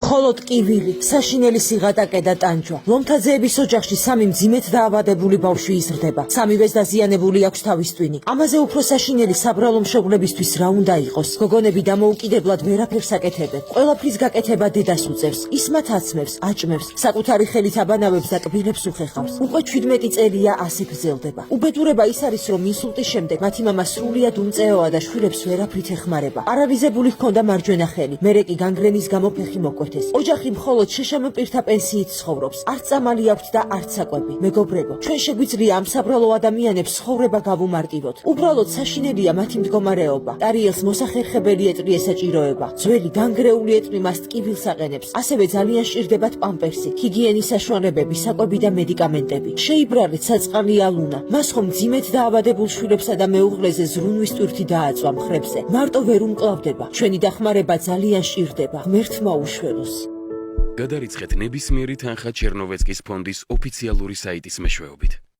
მხოლოდ კივილი, საშინელი სიღატაკე და ტანჯვა. ლომთაძეების ოჯახში სამი მძიმედ დაავადებული ბავშვი იზრდება. სამივეს დაზიანებული აქვს თავის ტვინი. ამაზე უფრო საშინელი საბრალო მშობლებისთვის რა უნდა იყოს? გოგონები დამოუკიდებლად ვერაფერს აკეთებენ. ყველაფრის გაკეთება დედას უწევს. ის მათ აცმევს, აჭმევს, საკუთარი ხელით აბანავებს და კბილებს უხეხავს. უკვე 17 წელია ასე გრძელდება. უბედურება ის არის, რომ ინსულტის შემდეგ მათი მამა სრულიად უმწეოა და შვილებს ვერაფრით ეხმარება. პარალიზებული ჰქონდა მარჯვენა ხელი, მერე კი განგრენის გამო ფეხი მოკვეთეს. ოჯახი მხოლოდ შეშამო პირთა პენსიით ცხოვრობს. არც წამალი აქვთ და არც საკვები. მეგობრებო, ჩვენ შეგვიძლია ამ საბრალო ადამიანებს ცხოვრება გავუმარტივოთ. უბრალოდ საშინელია მათი მდგომარეობა. ტარიელს მოსახერხებელი ეტყვი ესაჭიროება. ძველი განგრეული ეტყვი მას ტკივილს აყენებს. ასევე ძალიან სჭირდებათ პამპერსი, ჰიგიენის საშუალებები, საკვები და მედიკამენტები. შეიბრალეთ საწყალი ალუნა. მას ხომ მძიმედ დაავადებულ შვილებსა და მეუღლეზე ზრუნვის ტვირთი დააწვა მხრებზე. მარტო ვერ უმკლავდება. ჩვენი დახმარება ძალიან სჭირდება. ღმერთმა უშველოს. გადარიცხეთ ნებისმიერი თანხა ჩერნოვეცკის ფონდის ოფიციალური საიტის მეშვეობით.